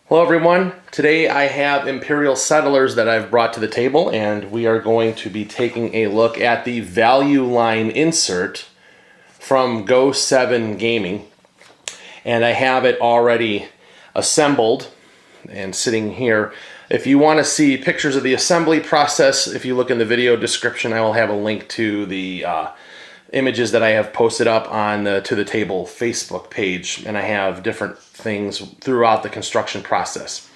Hello everyone, today I have Imperial settlers that I've brought to the table, and we are going to be taking a look at the value line insert from Go7 Gaming. And I have it already assembled and sitting here. If you want to see pictures of the assembly process, if you look in the video description, I will have a link to the images that I have posted up on the To The Table Facebook page, and I have different things throughout the construction process.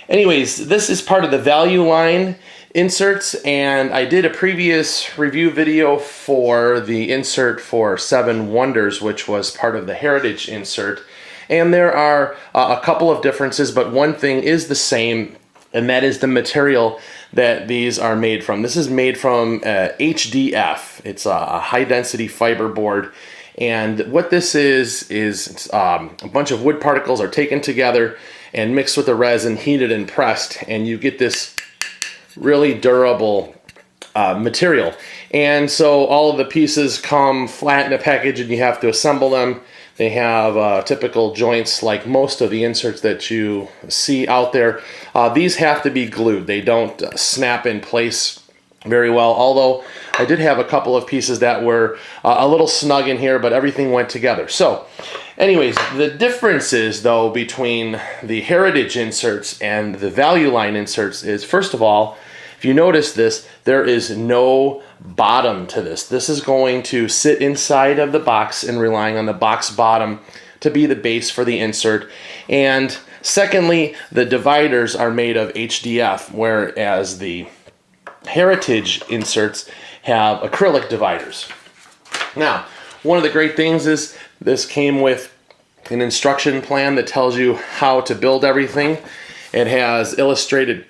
Anyways, this is part of the value line inserts, and I did a previous review video for the insert for 7 Wonders, which was part of the Heritage insert. And there are a couple of differences, but one thing is the same, and that is the material that these are made from. This is made from HDF. It's a high density fiber board, and what this is a bunch of wood particles are taken together and mixed with the resin, heated and pressed, and you get this really durable material. And so all of the pieces come flat in a package and you have to assemble them. They have typical joints like most of the inserts that you see out there. These have to be glued. They don't snap in place very well, although I did have a couple of pieces that were a little snug in here, but everything went together. So anyways, the differences though between the Heritage inserts and the value line inserts is, first of all, if you notice this, there is no bottom to this. This is going to sit inside of the box and relying on the box bottom to be the base for the insert. And secondly, the dividers are made of HDF, whereas the Heritage inserts have acrylic dividers. Now, one of the great things is this came with an instruction plan that tells you how to build everything. It has illustrated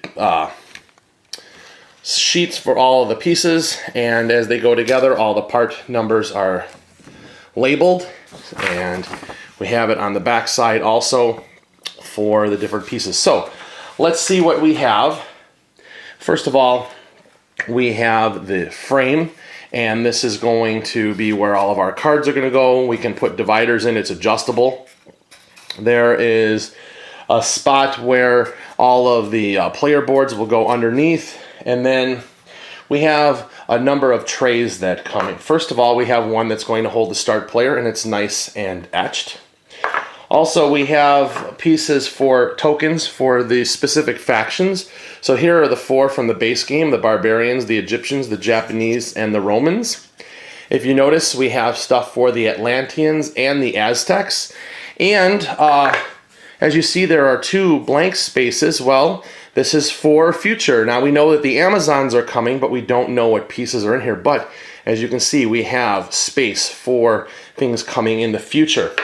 sheets for all of the pieces, and as they go together, all the part numbers are labeled, and we have it on the back side also for the different pieces. So let's see what we have. First of all, we have the frame, and this is going to be where all of our cards are going to go. We can put dividers in. It's adjustable. There is a spot where all of the player boards will go underneath. And then we have a number of trays that come in. First of all, we have one that's going to hold the start player, and it's nice and etched. Also, we have pieces for tokens for the specific factions. So here are the 4 from the base game: the Barbarians, the Egyptians, the Japanese, and the Romans. If you notice, we have stuff for the Atlanteans and the Aztecs. And as you see, there are 2 blank spaces. Well, this is for future. Now we know that the Amazons are coming, but we don't know what pieces are in here. But as you can see, we have space for things coming in the future.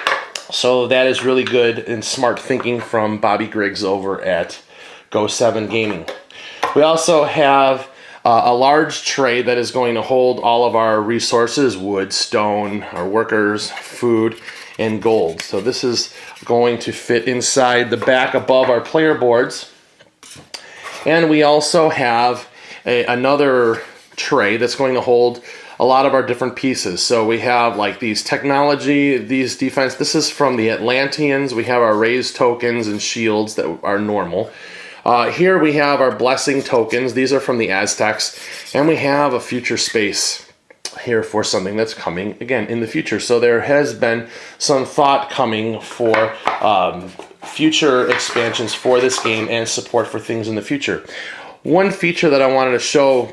So that is really good and smart thinking from Bobby Griggs over at Go7 Gaming. We also have a large tray that is going to hold all of our resources: wood, stone, our workers, food, and gold. So this is going to fit inside the back above our player boards. And we also have another tray that's going to hold a lot of our different pieces. So we have like these technology, these defense. This is from the Atlanteans. We have our raised tokens and shields that are normal. Here we have our blessing tokens. These are from the Aztecs. And we have a future space here for something that's coming again in the future. So there has been some thought coming for future expansions for this game and support for things in the future. One feature that I wanted to show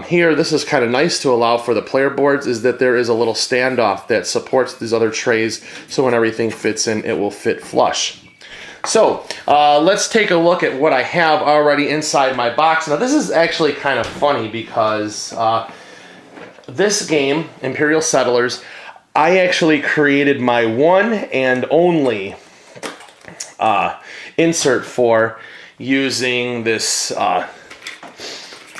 here, this is kind of nice to allow for the player boards, is that there is a little standoff that supports these other trays, so when everything fits in, it will fit flush. So let's take a look at what I have already inside my box. Now this is actually kind of funny because this game, Imperial Settlers, I actually created my one and only insert for using this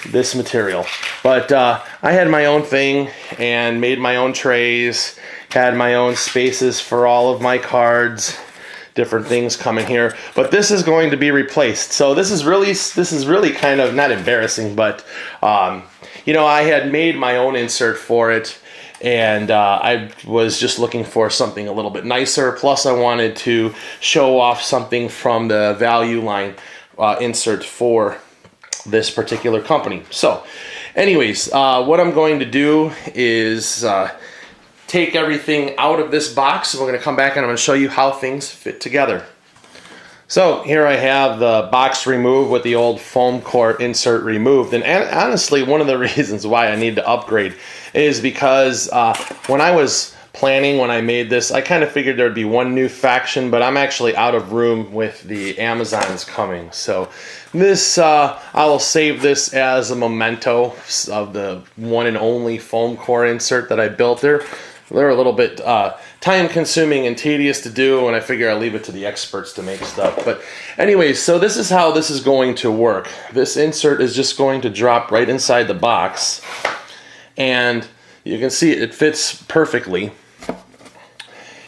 this material. But I had my own thing and made my own trays, had my own spaces for all of my cards, different things coming here. But this is going to be replaced. So this is really kind of not embarrassing, but you know, I had made my own insert for it, And I was just looking for something a little bit nicer. Plus, I wanted to show off something from the value line insert for this particular company. So, anyways, what I'm going to do is take everything out of this box. We're going to come back and I'm going to show you how things fit together. So here I have the box removed with the old foam core insert removed. And honestly, one of the reasons why I need to upgrade is because when I was planning, when I made this, I kind of figured there'd be one new faction, but I'm actually out of room with the Amazons coming. So this, I will save this as a memento of the one and only foam core insert that I built there. They're a little bit time consuming and tedious to do, and I figure I'll leave it to the experts to make stuff. But anyways, so this is how this is going to work. This insert is just going to drop right inside the box, and you can see it fits perfectly.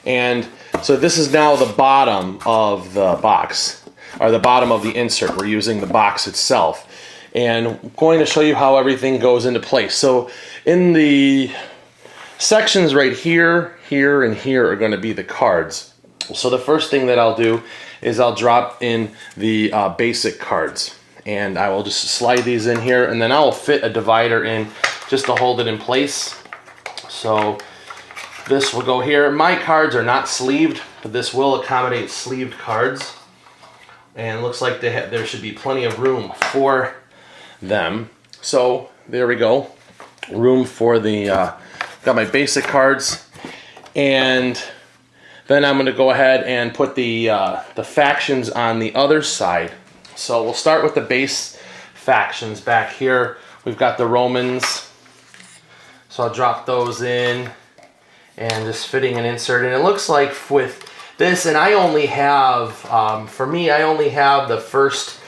And so this is now the bottom of the box, or the bottom of the insert. We're using the box itself. And I'm going to show you how everything goes into place. So in the sections right here, here, and here are going to be the cards. So the first thing that I'll do is I'll drop in the basic cards. And I will just slide these in here, and then I will fit a divider in just to hold it in place. So this will go here. My cards are not sleeved, but this will accommodate sleeved cards. And it looks like there should be plenty of room for them. So there we go. Room for the, got my basic cards. And then I'm going to go ahead and put the factions on the other side. So we'll start with the base factions back here. We've got the Romans. So I'll drop those in and just fitting an insert. And it looks like with this, and I only have, for me, I only have the first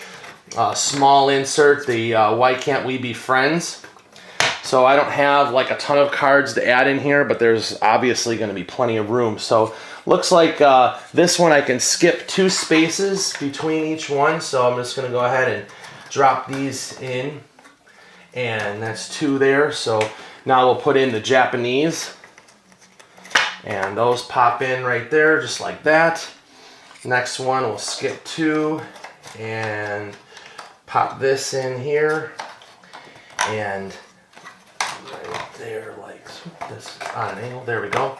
small insert, the Why Can't We Be Friends? So I don't have like a ton of cards to add in here, but there's obviously going to be plenty of room. So looks like this one I can skip 2 spaces between each one. So I'm just going to go ahead and drop these in. And that's 2 there. So now we'll put in the Japanese. And those pop in right there, just like that. Next one, we'll skip 2 and pop this in here. And right there, like this on an angle. There we go.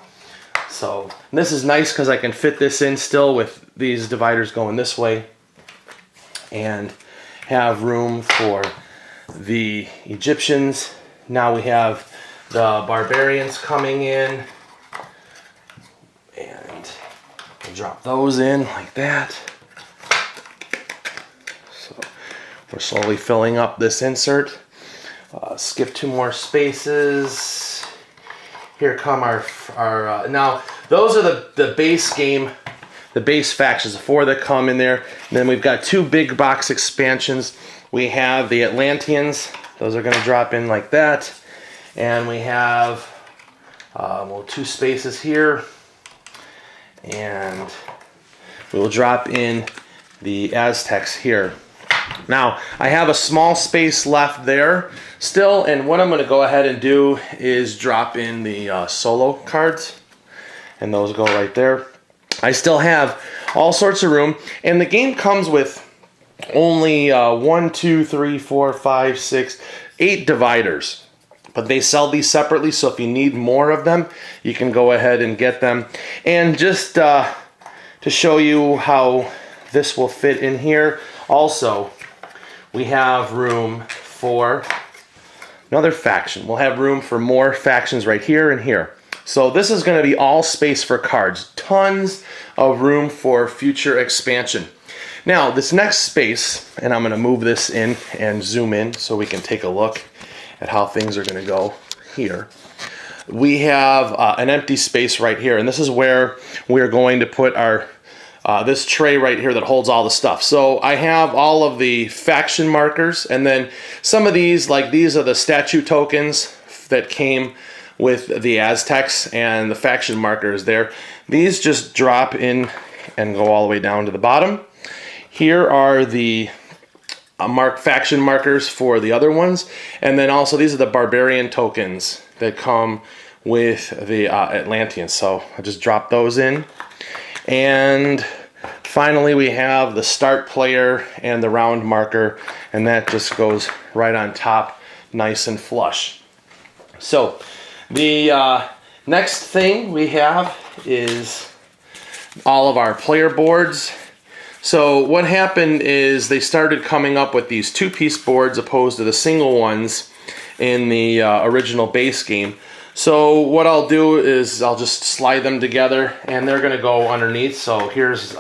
So this is nice because I can fit this in still with these dividers going this way, and have room for the Egyptians. Now we have the barbarians coming in, and we'll drop those in like that. So we're slowly filling up this insert. Skip 2 more spaces. Here come our now those are the base game, the base factions, the 4 that come in there. And then we've got 2 big box expansions. We have the Atlanteans. Those are going to drop in like that. And we have 2 spaces here. And we will drop in the Aztecs here. Now, I have a small space left there still, and what I'm going to go ahead and do is drop in the solo cards, and those go right there. I still have all sorts of room, and the game comes with only 1, 2, 3, 4, 5, 6, 8 dividers, but they sell these separately, so if you need more of them, you can go ahead and get them. And just to show you how this will fit in here, also, we have room for another faction. We'll have room for more factions right here and here. So this is going to be all space for cards. Tons of room for future expansion. Now, this next space, and I'm going to move this in and zoom in so we can take a look at how things are going to go here. We have an empty space right here, and this is where we're going to put our this tray right here that holds all the stuff. So I have all of the faction markers, and then some of these, like these are the statue tokens that came with the Aztecs, and the faction markers there. These just drop in and go all the way down to the bottom. Here are the faction markers for the other ones, and then also these are the barbarian tokens that come with the Atlanteans. So I just drop those in. And finally we have the start player and the round marker, and that just goes right on top, nice and flush. So the next thing we have is all of our player boards. So what happened is they started coming up with these two-piece boards opposed to the single ones in the original base game. So what I'll do is I'll just slide them together, and they're going to go underneath. So here is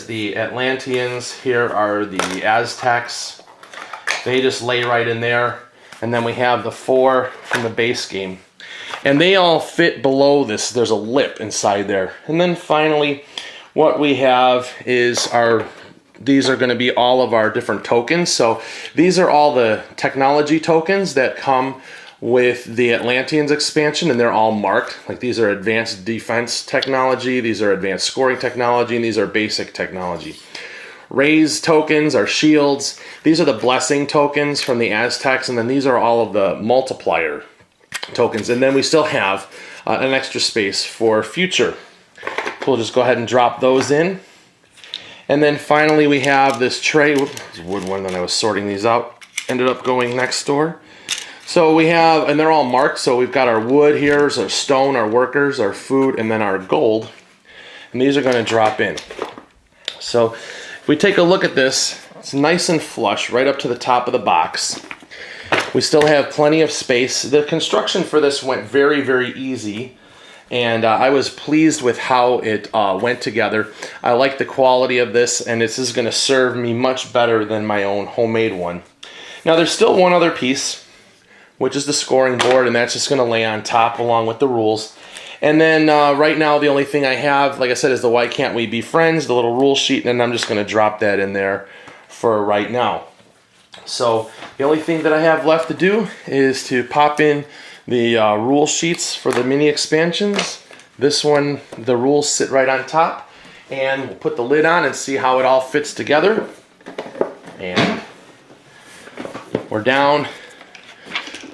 the Atlanteans, here are the Aztecs. They just lay right in there. And then we have the 4 from the base game. And they all fit below this. There's a lip inside there. And then finally, what we have is these are going to be all of our different tokens. So these are all the technology tokens that come with the Atlanteans expansion, and they're all marked. Like, these are advanced defense technology, these are advanced scoring technology, and these are basic technology. Raise tokens are shields. These are the blessing tokens from the Aztecs, and then these are all of the multiplier tokens. And then we still have an extra space for future. We'll just go ahead and drop those in. And then finally we have this tray. Whoops, this wood one that I was sorting these out. Ended up going next door. So we have, and they're all marked, so we've got our wood here, our stone, our workers, our food, and then our gold. And these are going to drop in. So if we take a look at this, it's nice and flush right up to the top of the box. We still have plenty of space. The construction for this went very, very easy. And I was pleased with how it went together. I like the quality of this, and this is going to serve me much better than my own homemade one. Now there's still one other piece, which is the scoring board, and that's just going to lay on top along with the rules. And then right now the only thing I have, like I said, is the Why Can't We Be Friends, the little rule sheet, and I'm just going to drop that in there for right now. So the only thing that I have left to do is to pop in the rule sheets for the mini expansions. This one, the rules sit right on top, and we'll put the lid on and see how it all fits together. And we're down.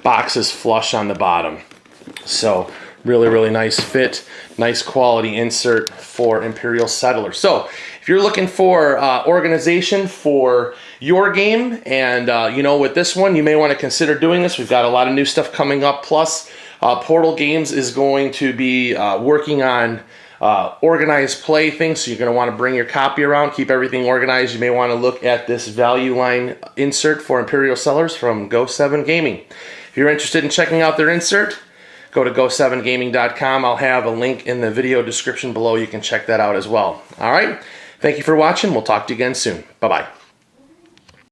Box is flush on the bottom. So really, really nice fit, nice quality insert for Imperial Settlers. So if you're looking for organization for your game, and you know, with this one, you may want to consider doing this. We've got a lot of new stuff coming up. Plus, Portal Games is going to be working on organized play things, so you're going to want to bring your copy around, keep everything organized. You may want to look at this value line insert for Imperial Settlers from Go7 Gaming. If you're interested in checking out their insert, go to go7gaming.com. I'll have a link in the video description below. You can check that out as well. All right. Thank you for watching. We'll talk to you again soon. Bye-bye.